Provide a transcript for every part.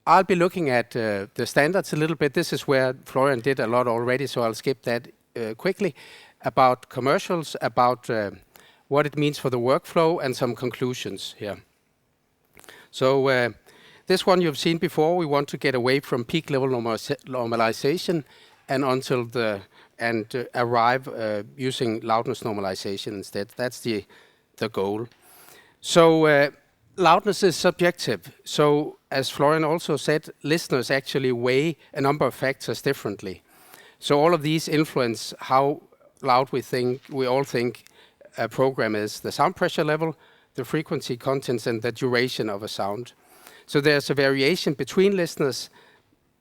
I'll be looking at the standards a little bit. This is where Florian did a lot already, so I'll skip that quickly. About commercials, about what it means for the workflow, and some conclusions here. So this one you've seen before. We want to get away from peak level normalization and arrive using loudness normalization instead. That's the goal. So loudness is subjective. So as Florian also said, listeners actually weigh a number of factors differently. So all of these influence how loud we all think a program is: the sound pressure level, the frequency contents, and the duration of a sound. So there's a variation between listeners,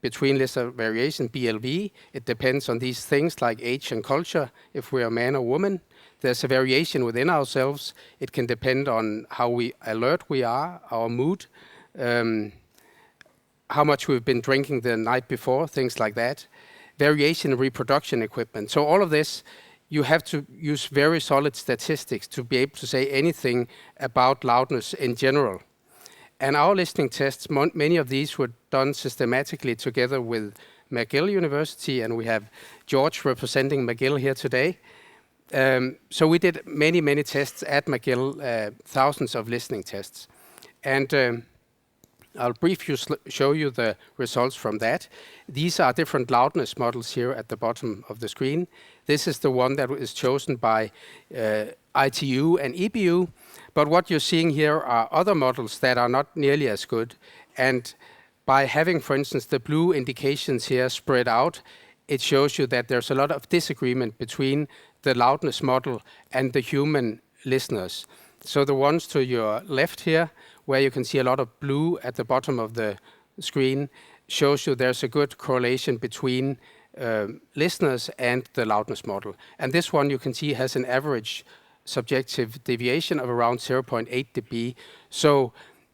between listener variation, BLV. It depends on these things like age and culture, if we are man or woman. There's a variation within ourselves. It can depend on how alert we are, our mood, how much we've been drinking the night before, things like that. Variation in reproduction equipment. So all of this, you have to use very solid statistics to be able to say anything about loudness in general. And our listening tests, many of these were done systematically together with McGill University, and we have George representing McGill here today. So we did many, many tests at McGill, thousands of listening tests. And I'll briefly show you the results from that. These are different loudness models here at the bottom of the screen. This is the one that is chosen by ITU and EBU. But what you're seeing here are other models that are not nearly as good. And by having, for instance, the blue indications here spread out, it shows you that there's a lot of disagreement between the loudness model and the human listeners. So the ones to your left here, where you can see a lot of blue at the bottom of the screen, shows you there's a good correlation between listeners and the loudness model. And this one you can see has an average subjective deviation of around 0.8 dB. So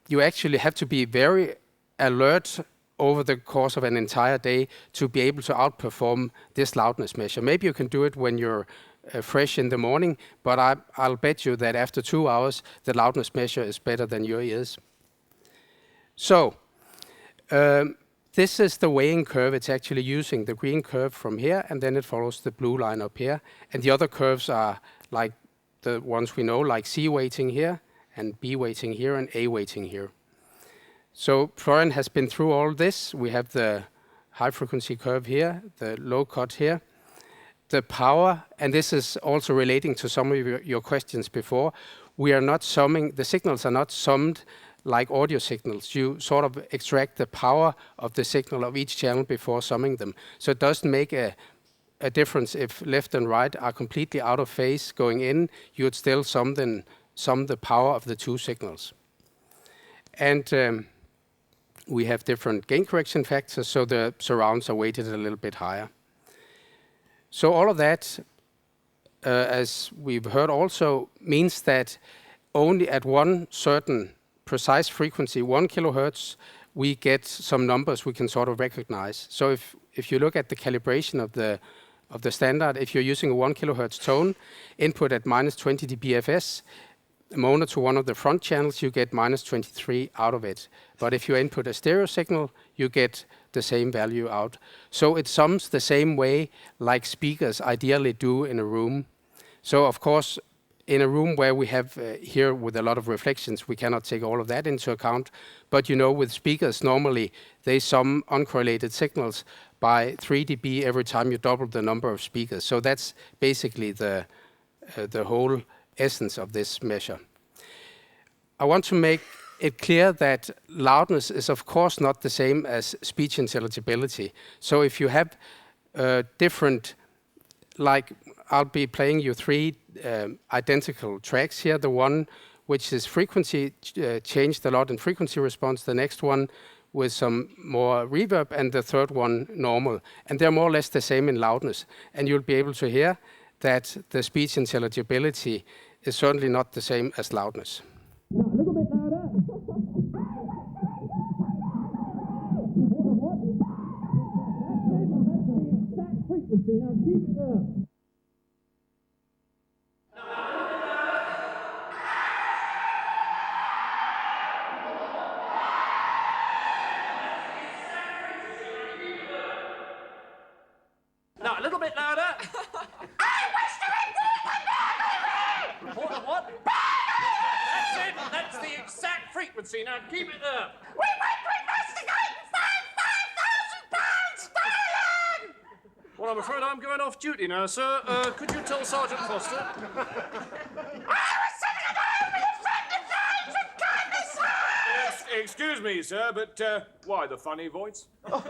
you actually have to be very alert over the course of an entire day to be able to outperform this loudness measure. Maybe you can do it when you're fresh in the morning, but I'll bet you that after 2 hours, the loudness measure is better than your ears. So this is the weighing curve. It's actually using the green curve from here, and then it follows the blue line up here. And the other curves are like the ones we know, like C weighting here, and B weighting here, and A weighting here. So Florian has been through all this. We have the high frequency curve here, the low cut here, the power, and this is also relating to some of your questions before. We are not summing, the signals are not summed like audio signals. You sort of extract the power of the signal of each channel before summing them. So it doesn't make a difference if left and right are completely out of phase going in. You would still sum the power of the two signals. And we have different gain correction factors, so the surrounds are weighted a little bit higher. So all of that, as we've heard also, means that only at one certain precise frequency, 1 kilohertz, we get some numbers we can sort of recognize. So if you look at the calibration of the standard, if you're using a 1 kilohertz tone, input at minus 20 dBFS, mono to one of the front channels, you get minus 23 out of it. But if you input a stereo signal, you get the same value out. So it sums the same way like speakers ideally do in a room. So of course, in a room where we have here with a lot of reflections, we cannot take all of that into account. But you know, with speakers, normally they sum uncorrelated signals by 3 dB every time you double the number of speakers. So that's basically the whole essence of this measure. I want to make it clear that loudness is of course not the same as speech intelligibility. So if you have different, like I'll be playing you 3 identical tracks here. The one which is frequency changed a lot in frequency response, the next one with some more reverb, and the third one normal. And they're more or less the same in loudness. And you'll be able to hear that the speech intelligibility is certainly not the same as loudness. No, a little bit louder. That's the exact frequency. Now keep it there. exact frequency. Now keep it up. We went to investigate and find £5,000 stolen! Well, I'm afraid I'm going off duty now, sir. Could you tell Sergeant Foster? I was sitting at home with a friend of mine who kindly said... Excuse me, sir, but why the funny voice? I'm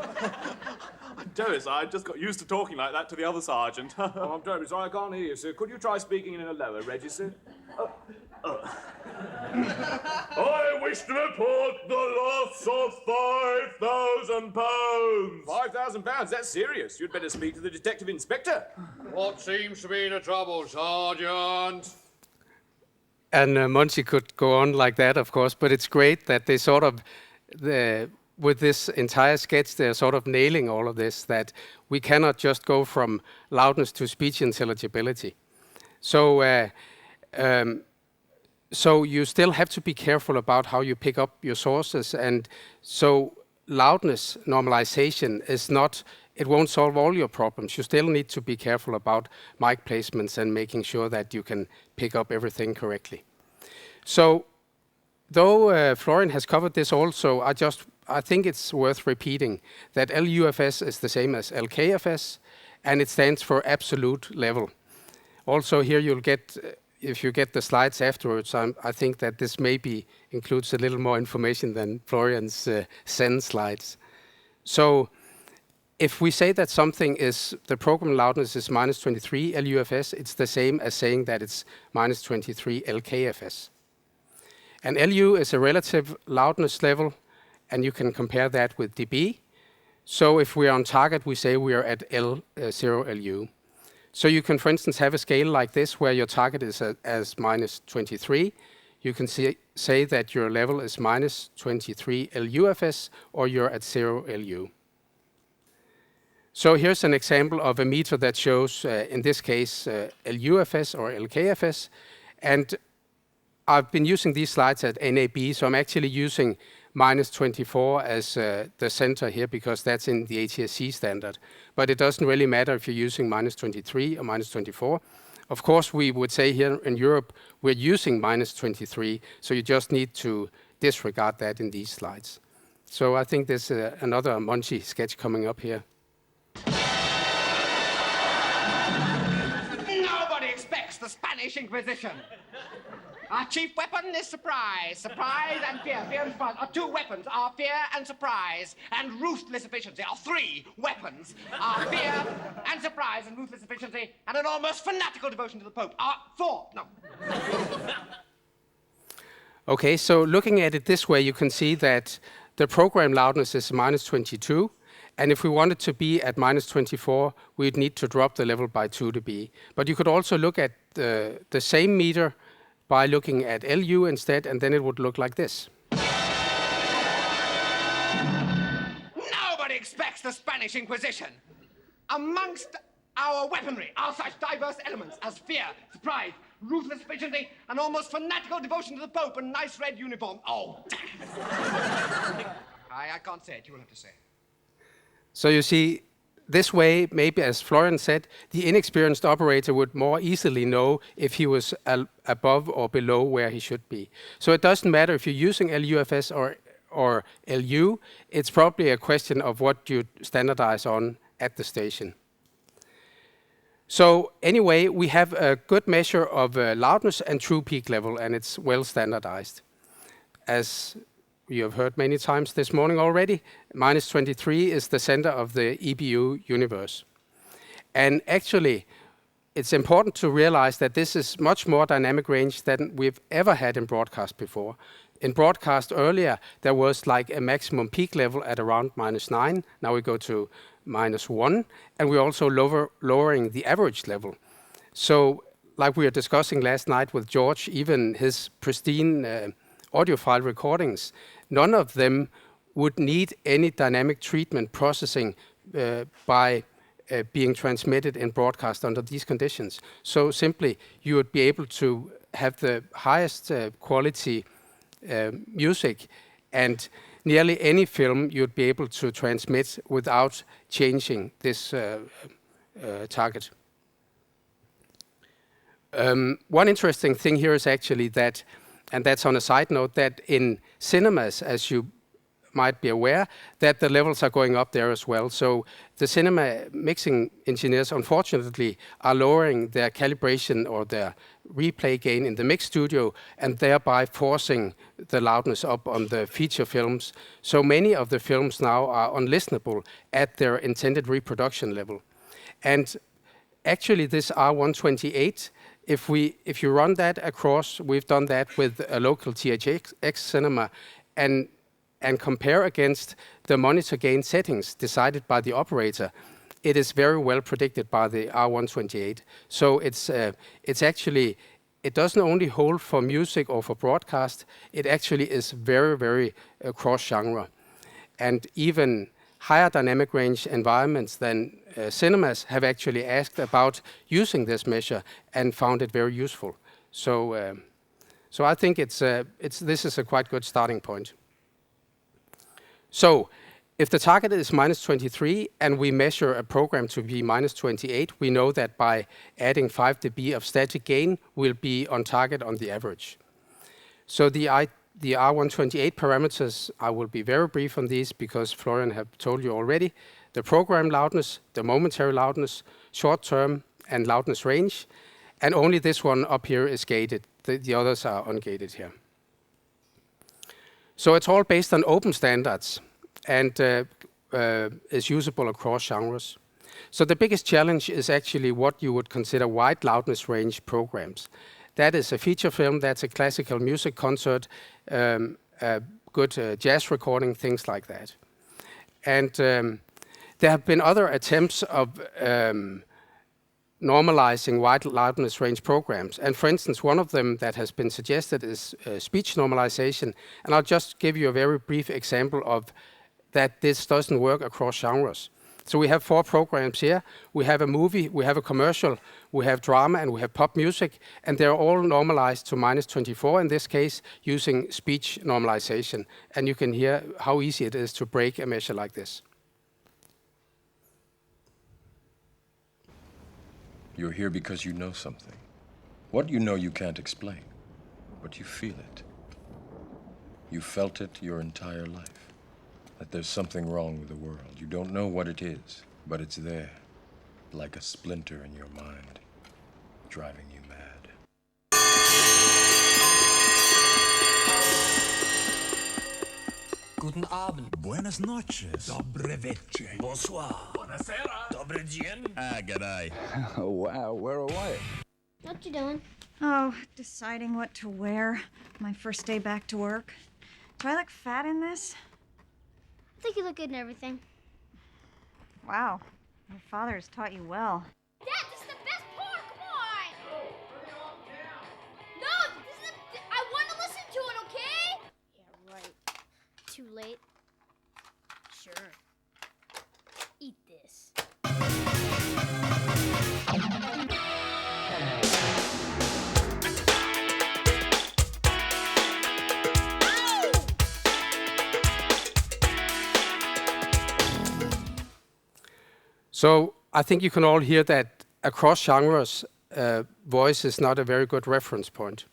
terribly sorry. I just got used to talking like that to the other sergeant. Oh, I'm terribly sorry, I can't hear you, sir. Could you try speaking in a lower register? I wish to report the loss of £5,000. £5,000? That's serious. You'd better speak to the detective inspector. What seems to be the trouble, Sergeant? And Monty could go on like that, of course, but it's great that they sort of, with this entire sketch, they're sort of nailing all of this, that we cannot just go from loudness to speech intelligibility. So, so you still have to be careful about how you pick up your sources, and so loudness normalization is not, it won't solve all your problems. You still need to be careful about mic placements and making sure that you can pick up everything correctly. So, though Florian has covered this also, I think it's worth repeating that LUFS is the same as LKFS, and it stands for absolute level. Also here you'll get, if you get the slides afterwards, I think that this maybe includes a little more information than Florian's Zen slides. So if we say that something is, the program loudness is minus 23 LUFS, it's the same as saying that it's minus 23 LKFS. And LU is a relative loudness level, and you can compare that with dB. So if we are on target, we say we are at 0 LU. So you can, for instance, have a scale like this where your target is as minus 23. You can say that your level is minus 23 LUFS, or you're at 0 LU. So here's an example of a meter that shows, in this case, LUFS or LKFS. And I've been using these slides at NAB, so I'm actually using minus 24 as the center here, because that's in the ATSC standard. But it doesn't really matter if you're using minus 23 or minus 24. Of course, we would say here in Europe, we're using minus 23, so you just need to disregard that in these slides. So I think there's another Monty sketch coming up here. Nobody expects the Spanish Inquisition. Our chief weapon is surprise. Surprise and fear. Fear and surprise. Our two weapons are fear and surprise and ruthless efficiency. Our three weapons are fear and surprise and ruthless efficiency and an almost fanatical devotion to the Pope. Our four. No. Okay, so looking at it this way, you can see that the program loudness is minus 22. And if we wanted to be at minus 24, we'd need to drop the level by 2 dB. But you could also look at the same meter by looking at LU instead, and then it would look like this. Nobody expects the Spanish Inquisition. Amongst our weaponry are such diverse elements as fear, surprise, ruthless efficiency, and almost fanatical devotion to the Pope and nice red uniform. Oh, damn. I can't say it. You will have to say it. So you see, this way, maybe as Florian said, the inexperienced operator would more easily know if he was above or below where he should be. So it doesn't matter if you're using LUFS or LU, it's probably a question of what you standardize on at the station. So anyway, we have a good measure of loudness and true peak level, and it's well standardized. As you have heard many times this morning already, minus 23 is the center of the EBU universe. And actually, it's important to realize that this is much more dynamic range than we've ever had in broadcast before. In broadcast earlier, there was like a maximum peak level at around minus 9. Now we go to minus 1, and we're also lowering the average level. So, like we were discussing last night with George, even his pristine audiophile recordings, none of them would need any dynamic treatment processing by being transmitted in broadcast under these conditions. So simply, you would be able to have the highest quality music, and nearly any film you'd be able to transmit without changing this target. One interesting thing here is actually that and that's on a side note, that in cinemas, as you might be aware, that the levels are going up there as well. So the cinema mixing engineers, unfortunately, are lowering their calibration or their replay gain in the mix studio, and thereby forcing the loudness up on the feature films. So many of the films now are unlistenable at their intended reproduction level. And actually this R128, if you run that across, we've done that with a local THX cinema, and compare against the monitor gain settings decided by the operator, it is very well predicted by the R128. So it's actually, it doesn't only hold for music or for broadcast, it actually is very, very cross-genre. And even higher dynamic range environments than cinemas have actually asked about using this measure and found it very useful. So I think this is a quite good starting point. So if the target is -23 and we measure a program to be -28, we know that by adding 5 dB of static gain, we'll be on target on the average. So the R128 parameters, I will be very brief on these because Florian have told you already. The program loudness, the momentary loudness, short term, and loudness range. And only this one up here is gated. The others are ungated here. So it's all based on open standards and is usable across genres. So the biggest challenge is actually what you would consider wide loudness range programs. That is a feature film, that's a classical music concert, a good jazz recording, things like that. And there have been other attempts of normalizing wide loudness range programs. And for instance, one of them that has been suggested is speech normalization. And I'll just give you a very brief example of that this doesn't work across genres. So we have 4 programs here. We have a movie, we have a commercial, we have drama, and we have pop music, and they're all normalized to -24 in this case using speech normalization. And you can hear how easy it is to break a measure like this. You're here because you know something. What you know you can't explain, but you feel it. You felt it your entire life. That there's something wrong with the world. You don't know what it is, but it's there, like a splinter in your mind, driving you mad. Guten Abend. Buenas noches. Dobre večer. Bonsoir. Buonasera. Dobre dien. G'day. Oh, wow, we're away. What you doing? Oh, deciding what to wear. My first day back to work. Do I look fat in this? I think you look good and everything. Wow, your father has taught you well. Dad, this is the best part! Come on! No, this is I want to listen to it, okay? Yeah, right. Too late. Sure. Eat this. So I think you can all hear that across genres, voice is not a very good reference point.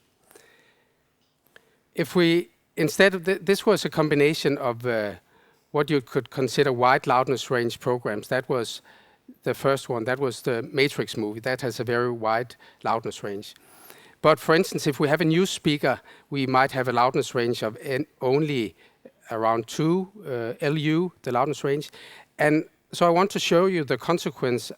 If we, instead of this was a combination of what you could consider wide loudness range programs. That was the first one. That was the Matrix movie. That has a very wide loudness range. But for instance, if we have a new speaker, we might have a loudness range of only around 2 LU, the loudness range. And so I want to show you the consequence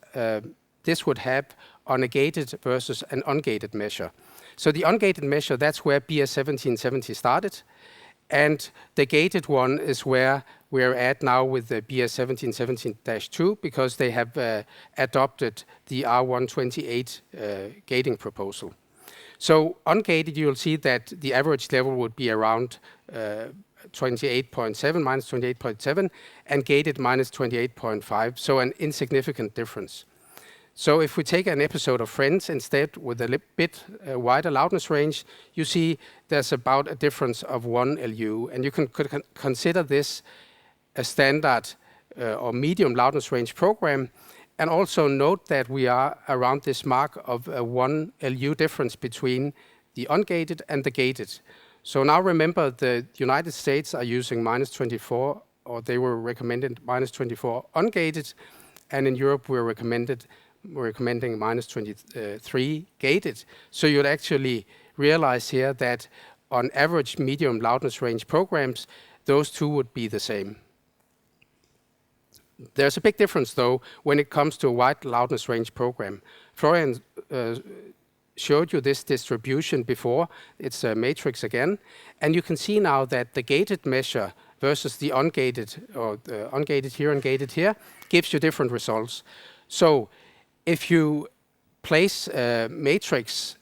this would have on a gated versus an ungated measure. So the ungated measure, that's where BS 1770 started. And the gated one is where we're at now with the BS 1717-2 because they have adopted the R128 gating proposal. So ungated, you'll see that the average level would be around 28.7, minus 28.7, and gated minus 28.5, so an insignificant difference. So if we take an episode of Friends instead with a bit wider loudness range, you see there's about a difference of 1 LU, and you could consider this a standard or medium loudness range program, and also note that we are around this mark of a 1 LU difference between the ungated and the gated. So now remember, the United States are using -24, or they were recommended -24 ungated, and in Europe we're recommending -23 gated. So you'd actually realize here that on average medium loudness range programs, those two would be the same. There's a big difference, though, when it comes to a wide loudness range program. Florian showed you this distribution before. It's a matrix again. And you can see now that the gated measure versus the ungated, or the ungated here and gated here, gives you different results. So if you place a matrix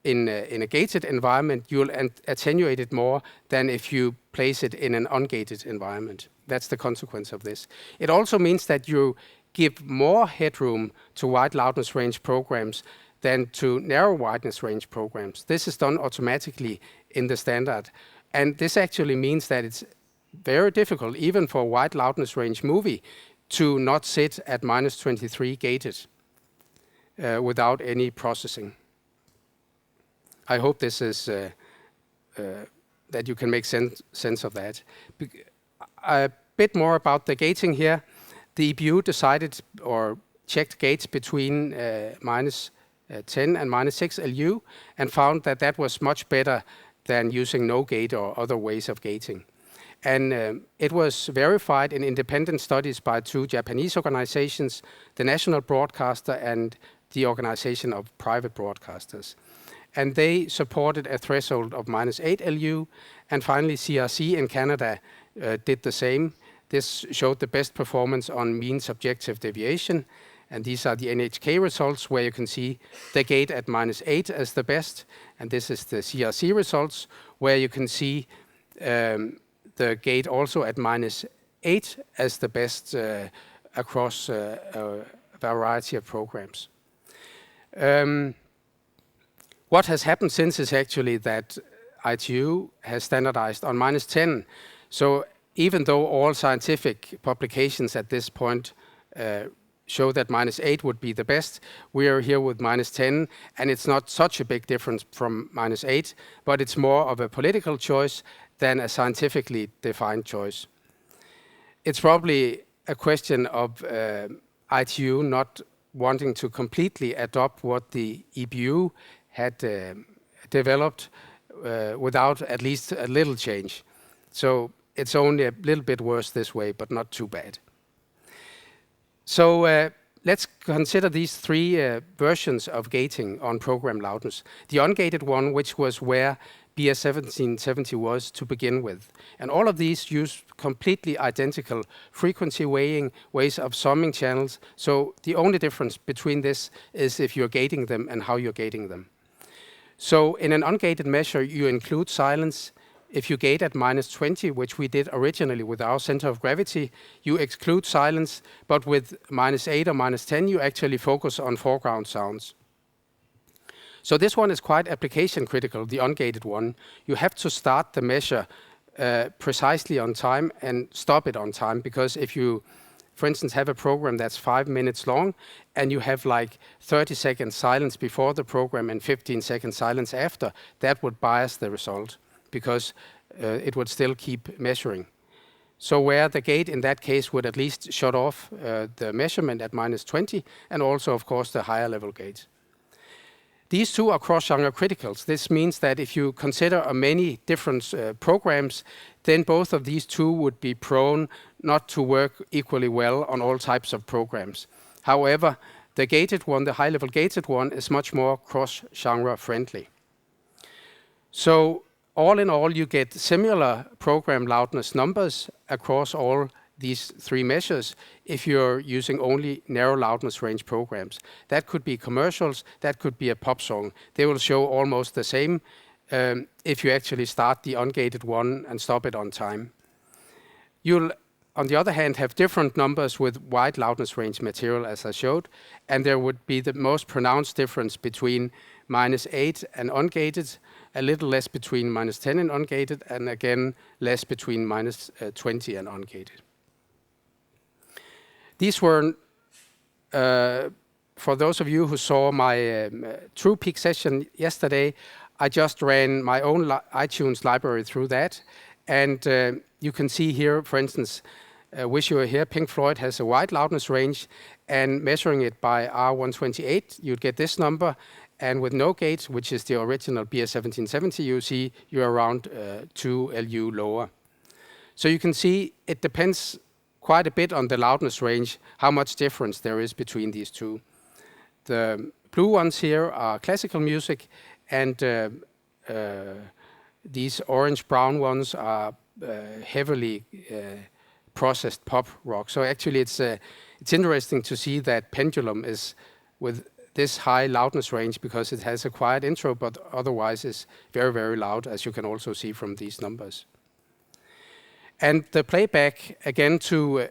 in a gated environment, you'll attenuate it more than if you place it in an ungated environment. That's the consequence of this. It also means that you give more headroom to wide loudness range programs than to narrow wideness range programs. This is done automatically in the standard. And this actually means that it's very difficult, even for a wide loudness range movie, to not sit at -23 gated without any processing. I hope this is that you can make sense of that. A bit more about the gating here. The EBU decided or checked gates between -10 and -6 LU and found that that was much better than using no gate or other ways of gating. And it was verified in independent studies by 2 Japanese organizations, the National Broadcaster and the Organization of Private Broadcasters. And they supported a threshold of -8 LU. And finally, CRC in Canada did the same. This showed the best performance on mean subjective deviation. And these are the NHK results, where you can see the gate at -8 as the best. And this is the CRC results, where you can see the gate also at -8 as the best across a variety of programs. What has happened since is actually that ITU has standardized on -10. So even though all scientific publications at this point show that -8 would be the best, we are here with -10, and it's not such a big difference from -8, but it's more of a political choice than a scientifically defined choice. It's probably a question of ITU not wanting to completely adopt what the EBU had developed without at least a little change. So it's only a little bit worse this way, but not too bad. So let's consider these 3 versions of gating on program loudness. The ungated one, which was where BS 1770 was to begin with. And all of these use completely identical frequency weighing, ways of summing channels. So the only difference between this is if you're gating them and how you're gating them. So in an ungated measure, you include silence. If you gate at -20, which we did originally with our center of gravity, you exclude silence, but with -8 or -10, you actually focus on foreground sounds. So this one is quite application critical, the ungated one. You have to start the measure precisely on time and stop it on time, because if you, for instance, have a program that's 5 minutes long and you have like 30 seconds silence before the program and 15 seconds silence after, that would bias the result, because it would still keep measuring. So where the gate in that case would at least shut off the measurement at -20, and also of course the higher level gate. These two are cross-genre criticals. This means that if you consider many different programs, then both of these two would be prone not to work equally well on all types of programs. However, the gated one, the high-level gated one, is much more cross-genre friendly. So all in all, you get similar program loudness numbers across all these 3 measures if you're using only narrow loudness range programs. That could be commercials, that could be a pop song. They will show almost the same if you actually start the ungated one and stop it on time. You'll, on the other hand, have different numbers with wide loudness range material, as I showed, and there would be the most pronounced difference between -8 and ungated, a little less between -10 and ungated, and again less between -20 and ungated. These were, for those of you who saw my True Peak session yesterday, I just ran my own iTunes library through that. And you can see here, for instance, Wish You Were Here, Pink Floyd has a wide loudness range, and measuring it by R128, you'd get this number. And with no gate, which is the original BS1770, you see you're around 2 LU lower. So you can see it depends quite a bit on the loudness range, how much difference there is between these two. The blue ones here are classical music, and these orange-brown ones are heavily processed pop rock. So actually it's interesting to see that Pendulum is with this high loudness range because it has a quiet intro, but otherwise is very, very loud, as you can also see from these numbers. And the playback, again, to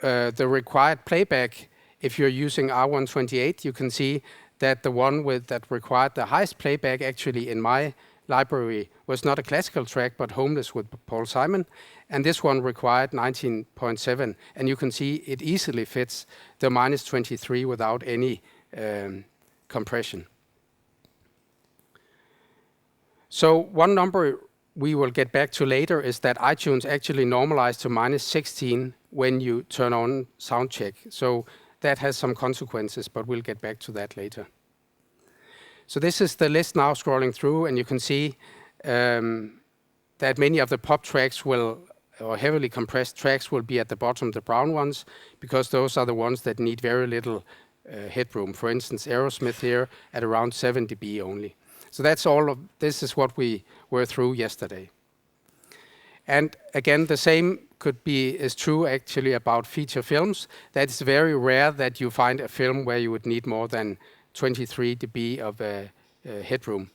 the required playback, if you're using R128, you can see that the one that required the highest playback actually in my library was not a classical track, but Homeless with Paul Simon. And this one required 19.7. And you can see it easily fits the -23 without any compression. So one number we will get back to later is that iTunes actually normalized to -16 when you turn on Soundcheck. So that has some consequences, but we'll get back to that later. So this is the list now scrolling through, and you can see that many of the pop tracks or heavily compressed tracks will be at the bottom, the brown ones, because those are the ones that need very little headroom. For instance, Aerosmith here at around 7 dB only. So that's all of this is what we were through yesterday. And again, the same is true actually about feature films. That it's very rare that you find a film where you would need more than 23 dB of headroom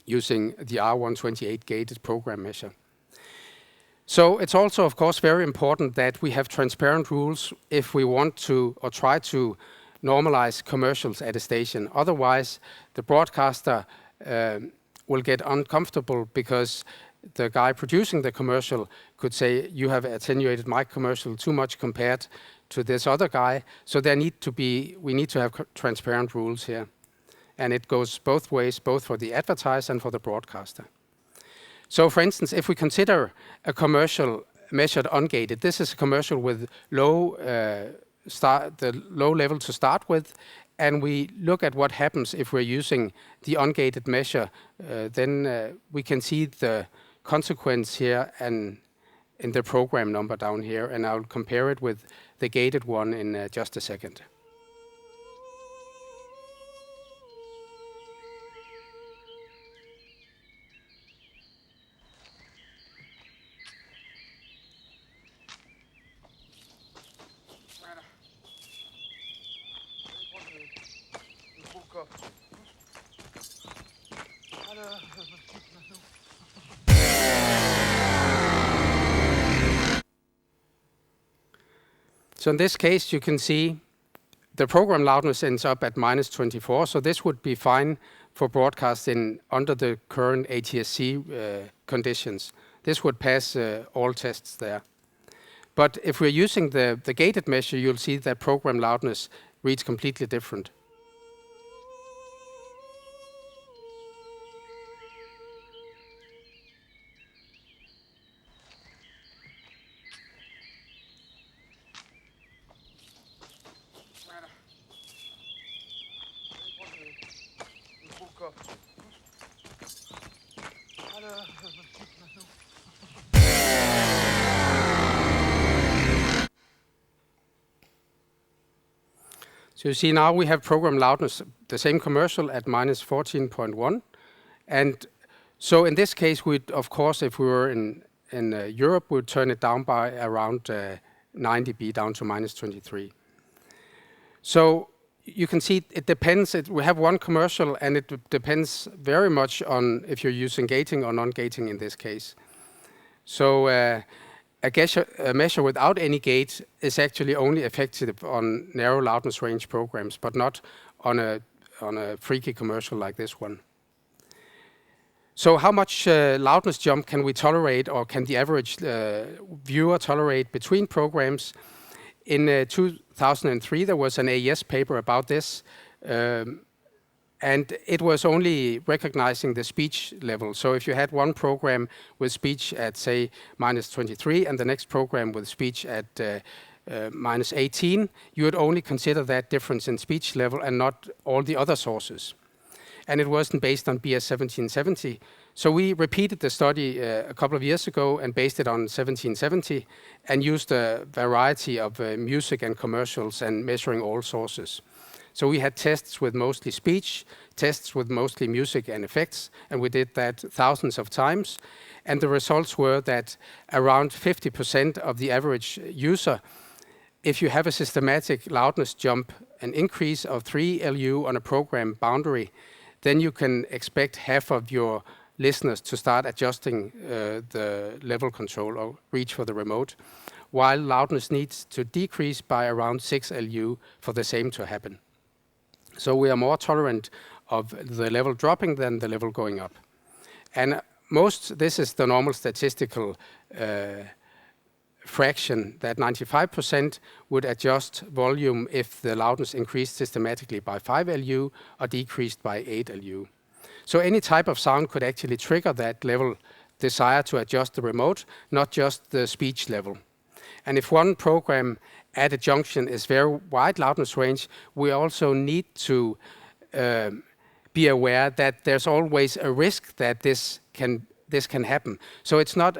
using the R128 gated program measure. So it's also, of course, very important that we have transparent rules if we want to or try to normalize commercials at a station. Otherwise, the broadcaster will get uncomfortable because the guy producing the commercial could say, you have attenuated my commercial too much compared to this other guy. So we need to have transparent rules here. And it goes both ways, both for the advertiser and for the broadcaster. So for instance, if we consider a commercial measured ungated, this is a commercial with the low level to start with, and we look at what happens if we're using the ungated measure, then we can see the consequence here and in the program number down here, and I'll compare it with the gated one in just a second. So in this case, you can see the program loudness ends up at -24. So this would be fine for broadcasting under the current ATSC conditions. This would pass all tests there. But if we're using the gated measure, you'll see that program loudness reads completely different. So you see now we have program loudness, the same commercial at -14.1. And so in this case, of course, if we were in Europe, we'd turn it down by around 9 dB down to -23. So you can see it depends. We have one commercial, and it depends very much on if you're using gating or non-gating in this case. So a measure without any gate is actually only effective on narrow loudness range programs, but not on a freaky commercial like this one. So how much loudness jump can we tolerate, or can the average viewer tolerate between programs? In 2003, there was an AES paper about this, And it was only recognizing the speech level. So if you had one program with speech at, say, -23, and the next program with speech at -18, you would only consider that difference in speech level and not all the other sources. And it wasn't based on BS 1770. So we repeated the study a couple of years ago and based it on 1770 and used a variety of music and commercials and measuring all sources. So we had tests with mostly speech, tests with mostly music and effects, and we did that thousands of times. And the results were that around 50% of the average user, if you have a systematic loudness jump, an increase of 3 LU on a program boundary, then you can expect half of your listeners to start adjusting the level control or reach for the remote, while loudness needs to decrease by around 6 LU for the same to happen. So we are more tolerant of the level dropping than the level going up. And this is the normal statistical fraction, that 95% would adjust volume if the loudness increased systematically by 5 LU or decreased by 8 LU. So any type of sound could actually trigger that level desire to adjust the remote, not just the speech level. And if one program at a junction is very wide loudness range, we also need to be aware that there's always a risk that this can happen. So it's not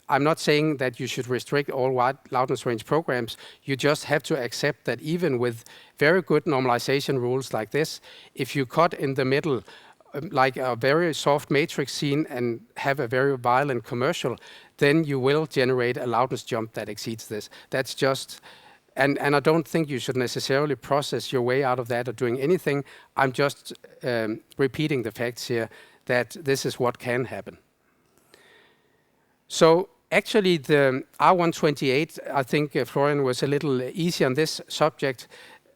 I'm not saying that you should restrict all wide loudness range programs. You just have to accept that even with very good normalization rules like this, if you cut in the middle, like a very soft matrix scene and have a very violent commercial, then you will generate a loudness jump that exceeds this. That's just, and I don't think you should necessarily process your way out of that or doing anything. I'm just repeating the facts here that this is what can happen. So actually the R128, I think Florian was a little easy on this subject,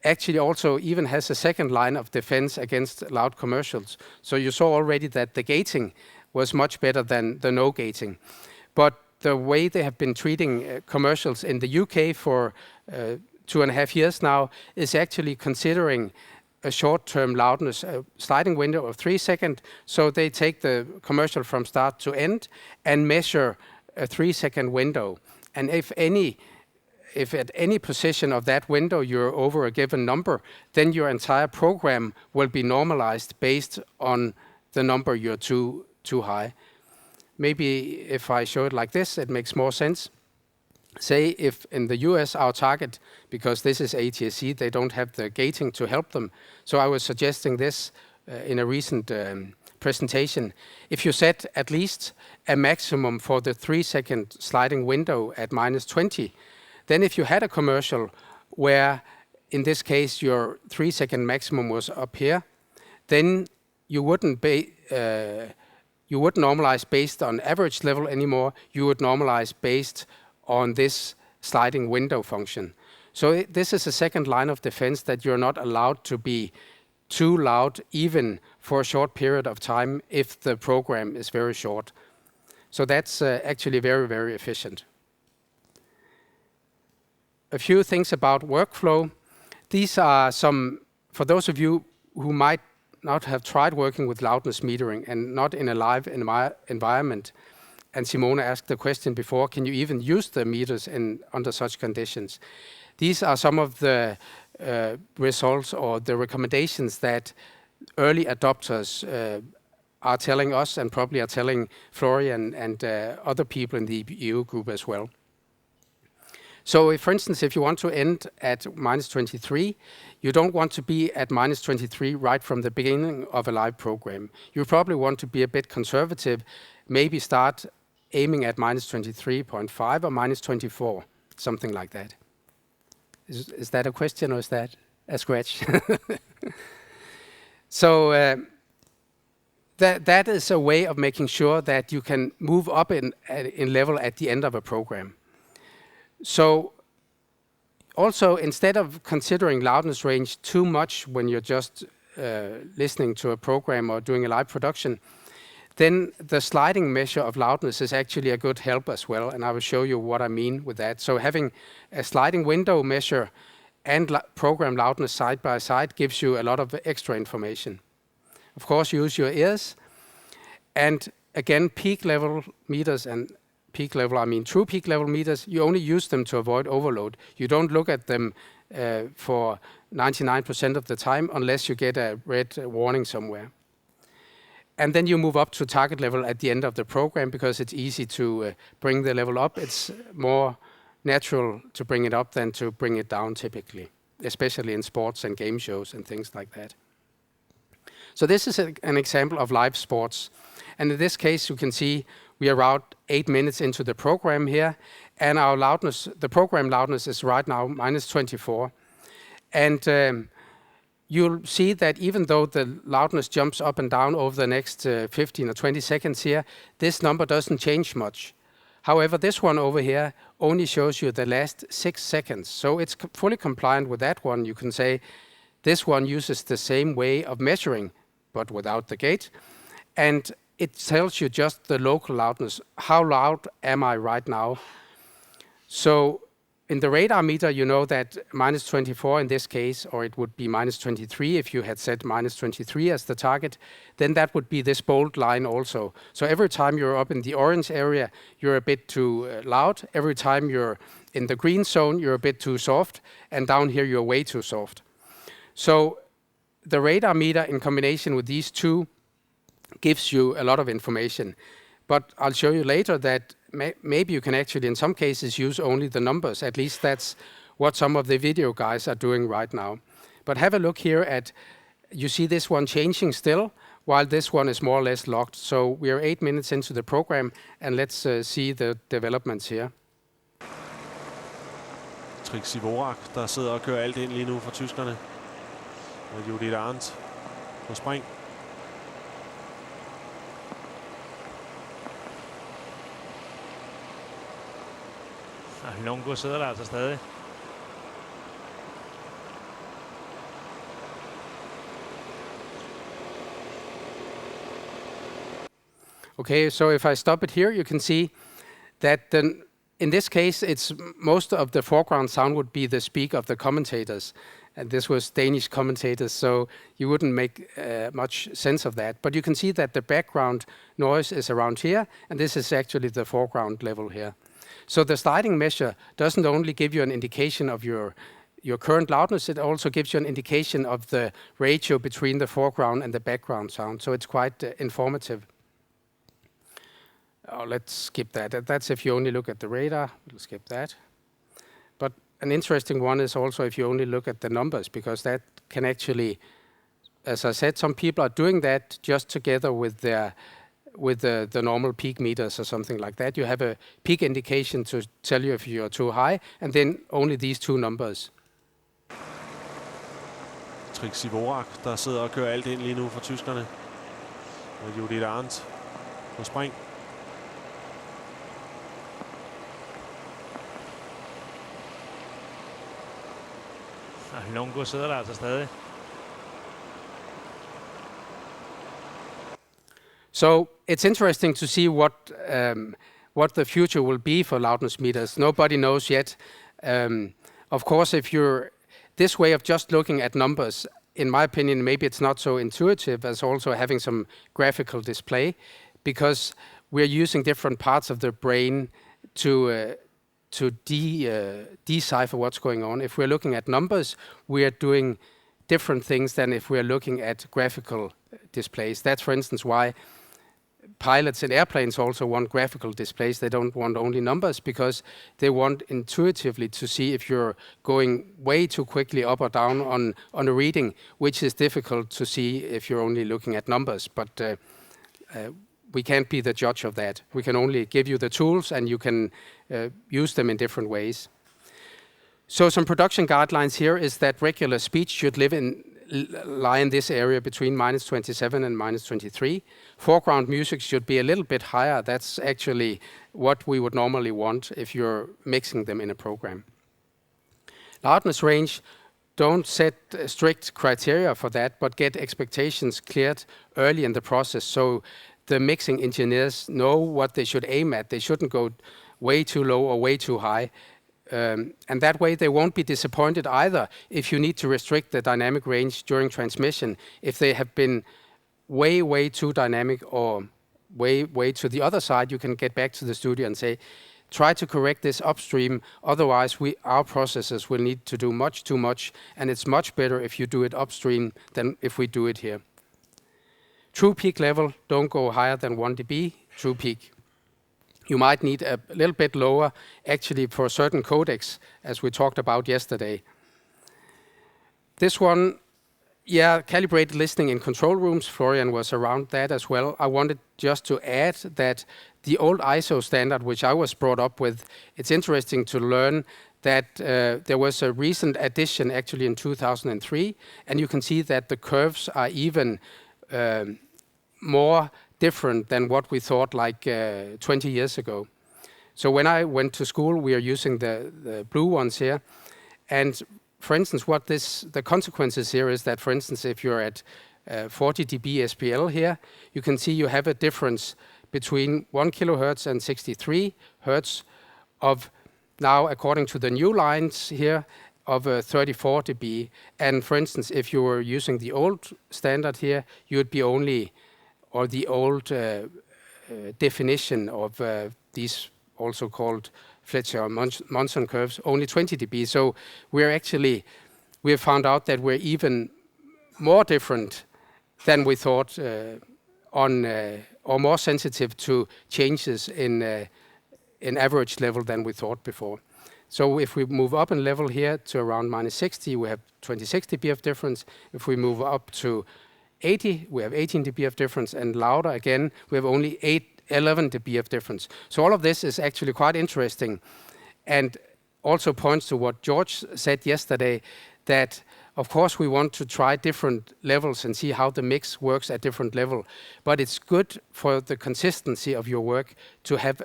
actually also even has a second line of defense against loud commercials. So you saw already that the gating was much better than the no gating. But the way they have been treating commercials in the UK for 2.5 years now is actually considering a short-term loudness, a sliding window of 3 seconds. So they take the commercial from start to end and measure a 3-second window. And if at any position of that window you're over a given number, then your entire program will be normalized based on the number you're too high. Maybe if I show it like this, it makes more sense. Say if in the US our target, because this is ATSC, they don't have the gating to help them. So I was suggesting this in a recent presentation. If you set at least a maximum for the 3-second sliding window at -20, then if you had a commercial where in this case your 3-second maximum was up here, then you wouldn't normalize based on average level anymore. You would normalize based on this sliding window function. So this is a second line of defense, that you're not allowed to be too loud even for a short period of time if the program is very short. So that's actually very, very efficient. A few things about workflow. These are some, for those of you who might not have tried working with loudness metering and not in a live environment, and Simone asked the question before, can you even use the meters under such conditions? These are some of the results or the recommendations that early adopters are telling us and probably are telling Florian and other people in the EBU group as well. So if, for instance, if you want to end at -23, you don't want to be at -23 right from the beginning of a live program. You probably want to be a bit conservative, maybe start aiming at -23.5 or -24, something like that. Is that a question or is that a scratch? So that is a way of making sure that you can move up in level at the end of a program. So also, instead of considering loudness range too much when you're just listening to a program or doing a live production, then the sliding measure of loudness is actually a good help as well, and I will show you what I mean with that. So having a sliding window measure and program loudness side by side gives you a lot of extra information. of course, use your ears. And again, peak level meters, and peak level, I mean true peak level meters, you only use them to avoid overload. You don't look at them for 99% of the time unless you get a red warning somewhere. And then you move up to target level at the end of the program because it's easy to bring the level up. It's more natural to bring it up than to bring it down typically, especially in sports and game shows and things like that. So this is an example of live sports. And in this case, you can see we are about 8 minutes into the program here, and our loudness, the program loudness is right now -24. And you'll see that even though the loudness jumps up and down over the next 15 or 20 seconds here, this number doesn't change much. However, this one over here only shows you the last 6 seconds. So it's fully compliant with that one. You can say this one uses the same way of measuring, but without the gate. And it tells you just the local loudness. How loud am I right now? So in the radar meter, you know that -24 in this case, or it would be -23 if you had set -23 as the target, then that would be this bold line also. So every time you're up in the orange area, you're a bit too loud. Every time you're in the green zone, you're a bit too soft. And down here, you're way too soft. So the radar meter in combination with these two gives you a lot of information. But I'll show you later that maybe you can actually, in some cases, use only the numbers. At least that's what some of the video guys are doing right now. But have a look here at, you see this one changing still, while this one is more or less locked. So we are 8 minutes into the program, and let's see the developments here. Trixie Vorak, der sidder og kører alt ind lige nu for tyskerne. Og Judith Arndt på spring. Lungo sidder der altså stadig. Okay, so if I stop it here, you can see that in this case, it's most of the foreground sound would be the speak of the commentators. And this was Danish commentators, so you wouldn't make much sense of that. But you can see that the background noise is around here, and this is actually the foreground level here. So the sliding measure doesn't only give you an indication of your current loudness, it also gives you an indication of the ratio between the foreground and the background sound. So it's quite informative. Oh, let's skip that. That's if you only look at the radar. We'll skip that. But an interesting one is also if you only look at the numbers, because that can actually, as I said, some people are doing that just together with the normal peak meters or something like that. You have a peak indication to tell you if you're too high, and then only these two numbers. Trixie Vorak, der sidder og kører alt ind lige nu for tyskerne. Og Judith Arndt på spring. Lungo sidder der altså stadig. So it's interesting to see what the future will be for loudness meters. Nobody knows yet. Of course, if you're this way of just looking at numbers, in my opinion, maybe it's not so intuitive as also having some graphical display, because we're using different parts of the brain to decipher what's going on. If we're looking at numbers, we are doing different things than if we're looking at graphical displays. That's, for instance, why pilots in airplanes also want graphical displays. They don't want only numbers, because they want intuitively to see if you're going way too quickly up or down on a reading, which is difficult to see if you're only looking at numbers. But we can't be the judge of that. We can only give you the tools, and you can use them in different ways. So some production guidelines here is that regular speech should lie in this area between -27 and -23. Foreground music should be a little bit higher. That's actually what we would normally want if you're mixing them in a program. Loudness range, don't set strict criteria for that, but get expectations cleared early in the process so the mixing engineers know what they should aim at. They shouldn't go way too low or way too high. And that way they won't be disappointed either if you need to restrict the dynamic range during transmission, if they have been way too dynamic or way to the other side, you can get back to the studio and say, try to correct this upstream, otherwise our processes will need to do much too much, and it's much better if you do it upstream than if we do it here. True peak level, don't go higher than 1 dB, true peak. You might need a little bit lower, actually for certain codecs, as we talked about yesterday. This one, yeah, calibrated listening in control rooms, Florian was around that as well. I wanted just to add that the old ISO standard, which I was brought up with, it's interesting to learn that there was a recent addition actually in 2003, and you can see that the curves are even more different than what we thought like 20 years ago. So when I went to school, we are using the blue ones here. And for instance, the consequences here is that, for instance, if you're at 40 dB SPL here, you can see you have a difference between 1 kilohertz and 63 hertz of now, according to the new lines here, of 34 dB. And for instance, if you were using the old standard here, you would be only, or the old definition of these also called Fletcher-Monson curves, only 20 dB. So we have found out that we're even more different than we thought or more sensitive to changes in average level than we thought before. So if we move up in level here to around -60, we have 26 dB of difference. If we move up to 80, we have 18 dB of difference, and louder again, we have only 11 dB of difference. So all of this is actually quite interesting, and also points to what George said yesterday, that of course we want to try different levels and see how the mix works at different level, but it's good for the consistency of your work to have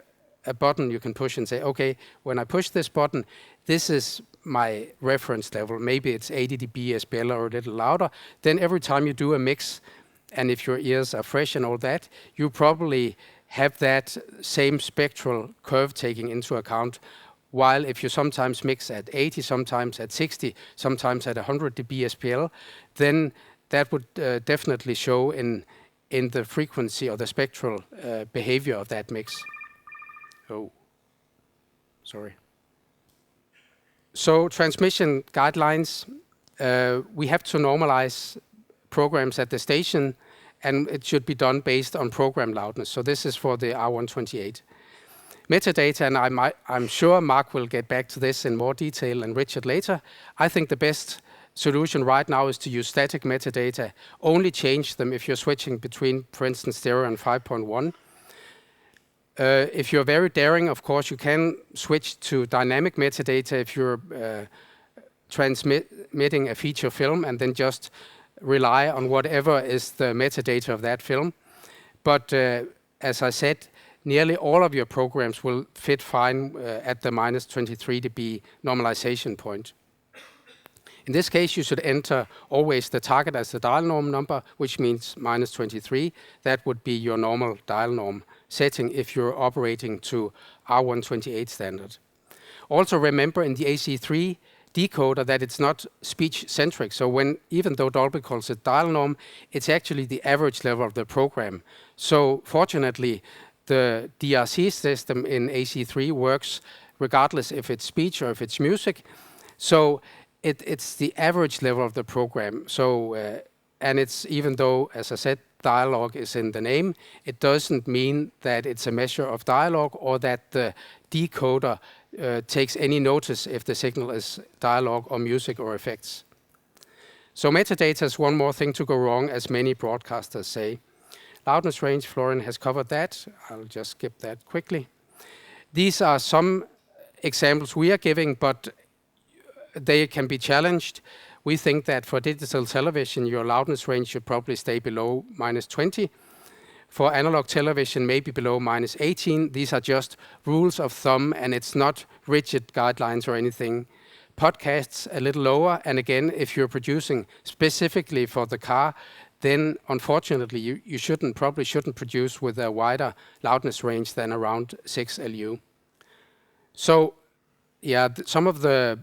a button you can push and say, okay, when I push this button, this is my reference level. Maybe it's 80 dB SPL or a little louder. Then every time you do a mix, and if your ears are fresh and all that, you probably have that same spectral curve taking into account. While if you sometimes mix at 80, sometimes at 60, sometimes at 100 dB SPL, then that would definitely show in the frequency or the spectral behavior of that mix. Oh, sorry. So transmission guidelines, we have to normalize programs at the station, and it should be done based on program loudness. So this is for the R128. Metadata, and I'm sure Mark will get back to this in more detail, and Richard later. I think the best solution right now is to use static metadata. Only change them if you're switching between, for instance, stereo and 5.1. If you're very daring, of course, you can switch to dynamic metadata if you're transmitting a feature film, and then just rely on whatever is the metadata of that film. But as I said, nearly all of your programs will fit fine at the -23 dB normalization point. In this case, you should enter always the target as the dial norm number, which means -23. That would be your normal dial norm setting if you're operating to R128 standard. Also remember in the AC3 decoder that it's not speech-centric. So even though Dolby calls it dial norm, it's actually the average level of the program. So fortunately, the DRC system in AC3 works regardless if it's speech or if it's music. So it's the average level of the program. So, and it's, even though, as I said, dialogue is in the name, it doesn't mean that it's a measure of dialogue or that the decoder takes any notice if the signal is dialogue or music or effects. So metadata is one more thing to go wrong, as many broadcasters say. Loudness range, Florian has covered that. I'll just skip that quickly. These are some examples we are giving, but they can be challenged. We think that for digital television, your loudness range should probably stay below -20. For analog television, maybe below -18. These are just rules of thumb, and it's not rigid guidelines or anything. Podcasts a little lower, and again, if you're producing specifically for the car, then unfortunately you probably shouldn't produce with a wider loudness range than around 6 LU. So yeah, some of the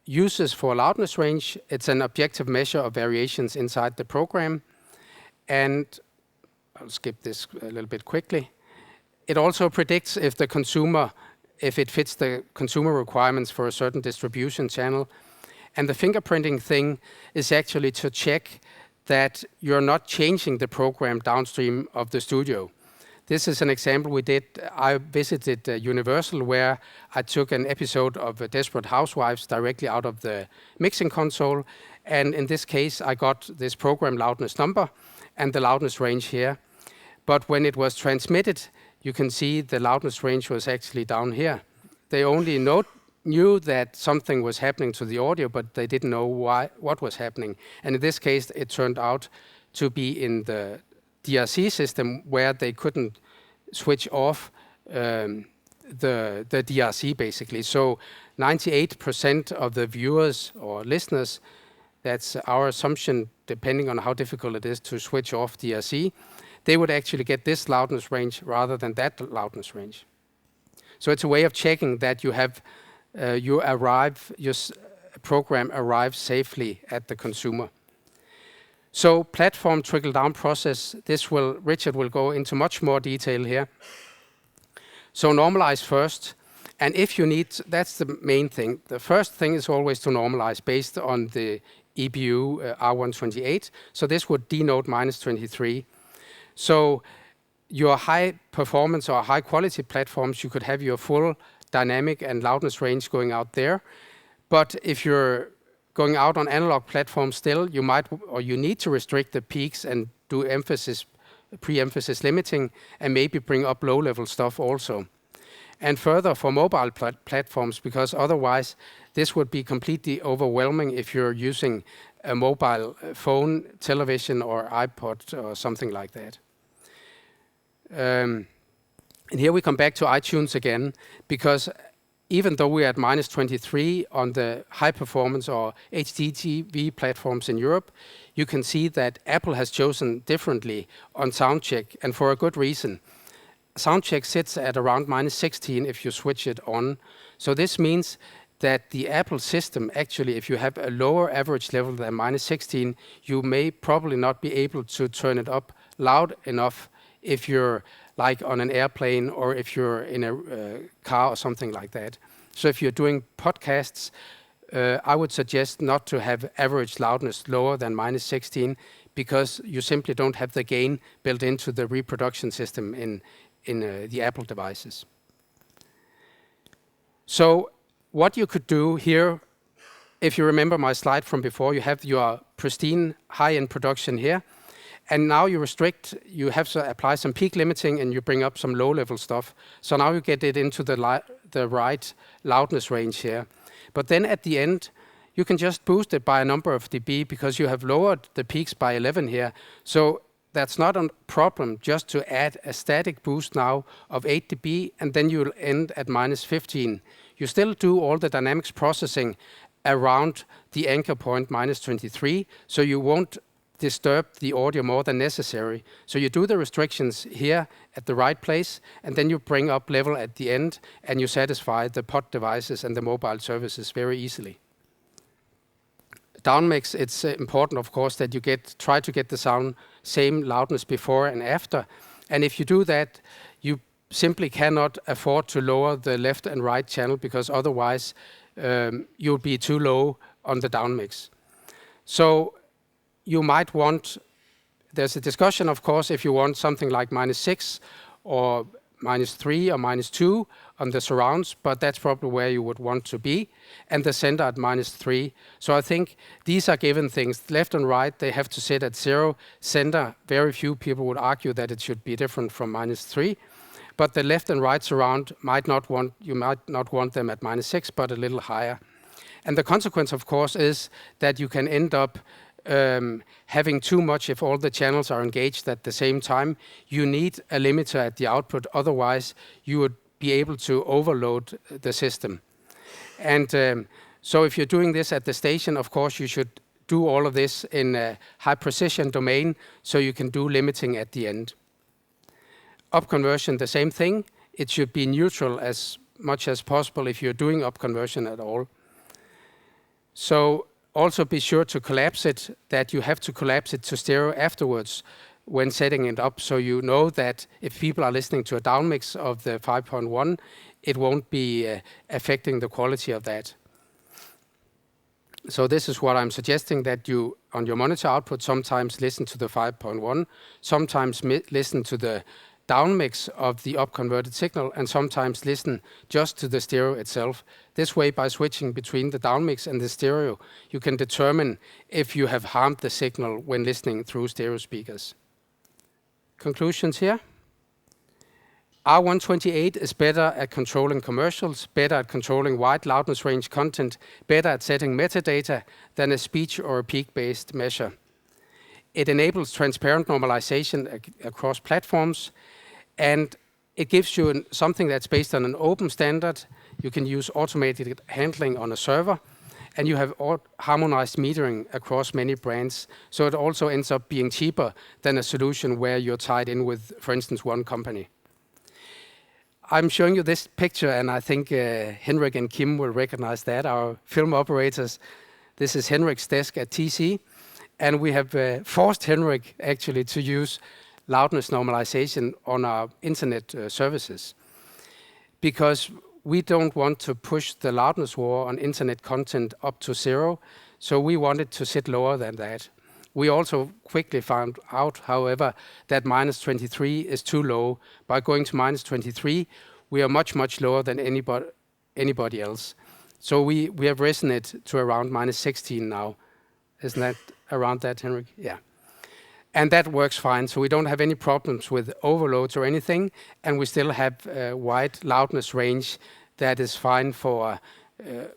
uses for loudness range, it's an objective measure of variations inside the program, and I'll skip this a little bit quickly. It also predicts if it fits the consumer requirements for a certain distribution channel. And the fingerprinting thing is actually to check that you're not changing the program downstream of the studio. This is an example we did. I visited Universal, where I took an episode of Desperate Housewives directly out of the mixing console. And in this case, I got this program loudness number and the loudness range here. But when it was transmitted, you can see the loudness range was actually down here. They only knew that something was happening to the audio, but they didn't know what was happening. And in this case, it turned out to be in the DRC system, where they couldn't switch off the DRC, basically. So 98% of the viewers or listeners, that's our assumption, depending on how difficult it is to switch off DRC, they would actually get this loudness range rather than that loudness range. So it's a way of checking that you have your program arrives safely at the consumer. So platform trickle-down process, Richard will go into much more detail here. So normalize first, and if you need, that's the main thing. The first thing is always to normalize based on the EBU R128. So this would denote -23. So your high performance or high quality platforms, you could have your full dynamic and loudness range going out there. But if you're going out on analog platforms still, you need to restrict the peaks and do pre-emphasis limiting, and maybe bring up low-level stuff also. And further for mobile platforms, because otherwise this would be completely overwhelming if you're using a mobile phone, television, or iPod or something like that. And here we come back to iTunes again, because even though we're at -23 on the high performance or HDTV platforms in Europe, you can see that Apple has chosen differently on Soundcheck, and for a good reason. Soundcheck sits at around -16 if you switch it on. So this means that the Apple system, actually, if you have a lower average level than -16, you may probably not be able to turn it up loud enough if you're like on an airplane or if you're in a car or something like that. So if you're doing podcasts, I would suggest not to have average loudness lower than -16, because you simply don't have the gain built into the reproduction system in the Apple devices. So what you could do here, if you remember my slide from before, you have your pristine high-end production here. And now you have to apply some peak limiting, and you bring up some low-level stuff. So now you get it into the right loudness range here. But then at the end, you can just boost it by a number of dB, because you have lowered the peaks by 11 here. So that's not a problem just to add a static boost now of 8 dB, and then you'll end at -15. You still do all the dynamics processing around the anchor point -23, so you won't disturb the audio more than necessary. So you do the restrictions here at the right place, and then you bring up level at the end, and you satisfy the pod devices and the mobile services very easily. Downmix, it's important, of course, that you try to get the sound same loudness before and after. And if you do that, you simply cannot afford to lower the left and right channel, because otherwise you'll be too low on the downmix. So you might want, there's a discussion, of course, if you want something like -6 or -3 or -2 on the surrounds, but that's probably where you would want to be, and the center at -3. So I think these are given things. Left and right, they have to sit at 0. Center, very few people would argue that it should be different from -3. But the left and right surround you might not want them at -6, but a little higher. And the consequence, of course, is that you can end up having too much if all the channels are engaged at the same time. You need a limiter at the output, otherwise you would be able to overload the system. And so if you're doing this at the station, of course you should do all of this in a high precision domain, so you can do limiting at the end. Up conversion, the same thing. It should be neutral as much as possible if you're doing up conversion at all. So also be sure to collapse it, that you have to collapse it to stereo afterwards. when setting it up, so you know that if people are listening to a downmix of the 5.1, it won't be affecting the quality of that. So this is what I'm suggesting, that you, on your monitor output, sometimes listen to the 5.1, sometimes listen to the downmix of the up-converted signal, and sometimes listen just to the stereo itself. This way, by switching between the downmix and the stereo, you can determine if you have harmed the signal when listening through stereo speakers. Conclusions here. R128 is better at controlling commercials, better at controlling wide loudness range content, better at setting metadata than a speech or a peak-based measure. It enables transparent normalization across platforms, and it gives you something that's based on an open standard. You can use automated handling on a server, and you have harmonized metering across many brands. So it also ends up being cheaper than a solution where you're tied in with, for instance, one company. I'm showing you this picture, and I think Henrik and Kim will recognize that, our film operators. This is Henrik's desk at TC, and we have forced Henrik actually to use loudness normalization on our internet services, because we don't want to push the loudness war on internet content up to 0, so we wanted to sit lower than that. We also quickly found out, however, that -23 is too low. By going to -23, we are much, much lower than anybody else. So we have risen it to around -16 now. Isn't that around that, Henrik? Yeah. And that works fine, so we don't have any problems with overloads or anything, and we still have a wide loudness range that is fine for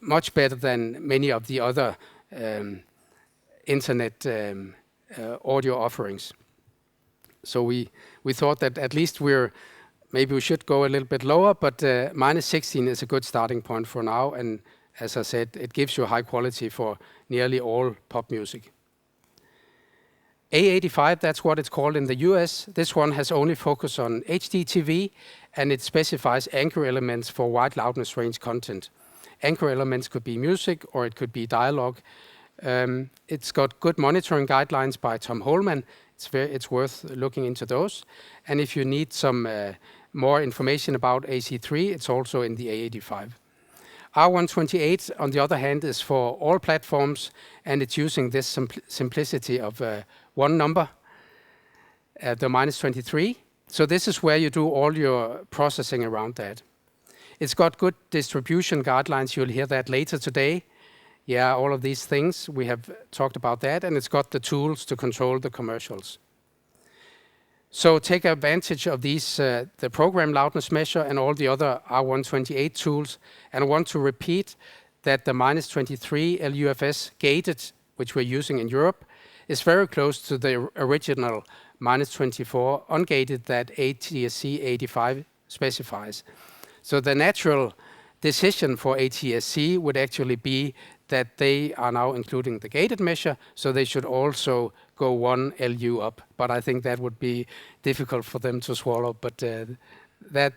much better than many of the other internet audio offerings. So we thought that at least maybe we should go a little bit lower, but -16 is a good starting point for now, and as I said, it gives you high quality for nearly all pop music. A85, that's what it's called in the US. This one has only focus on HDTV, and it specifies anchor elements for wide loudness range content. Anchor elements could be music, or it could be dialogue. It's got good monitoring guidelines by Tom Holman. It's worth looking into those. And if you need some more information about AC3, it's also in the A85. R128, on the other hand, is for all platforms, and it's using this simplicity of one number, the -23. So this is where you do all your processing around that. It's got good distribution guidelines. You'll hear that later today. Yeah, all of these things, we have talked about that, and it's got the tools to control the commercials. So take advantage of these, the program loudness measure and all the other R128 tools. And I want to repeat that the -23 LUFS gated, which we're using in Europe, is very close to the original -24 ungated that ATSC 85 specifies. So the natural decision for ATSC would actually be that they are now including the gated measure, so they should also go 1 LU up. But I think that would be difficult for them to swallow. But that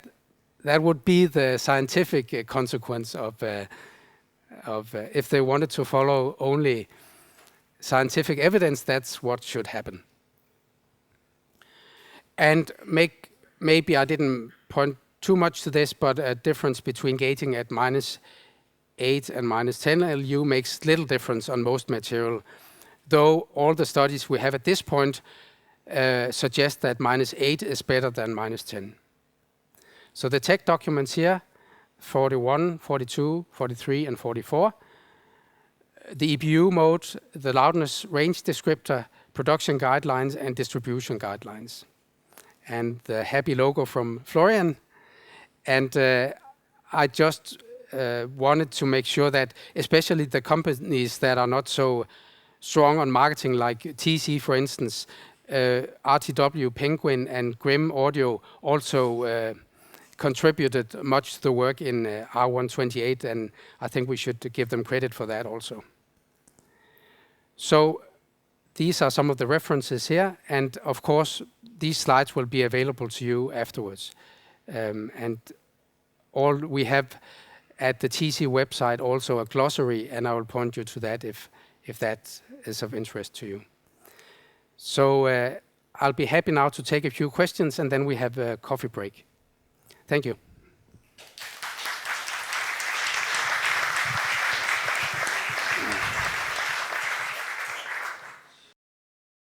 would be the scientific consequence of if they wanted to follow only scientific evidence, that's what should happen. And maybe I didn't point too much to this, but a difference between gating at -8 and -10 LU makes little difference on most material, though all the studies we have at this point suggest that -8 is better than -10. So the tech documents here, 41, 42, 43, and 44, the EBU mode, the loudness range descriptor, production guidelines, and distribution guidelines. And the happy logo from Florian. And I just wanted to make sure that especially the companies that are not so strong on marketing, like TC, for instance, RTW, Penguin, and Grim Audio also contributed much to the work in R128, and I think we should give them credit for that also. So these are some of the references here, and of course, these slides will be available to you afterwards. And all we have at the TC website also a glossary, and I will point you to that if that is of interest to you. So I'll be happy now to take a few questions, and then we have a coffee break. Thank you.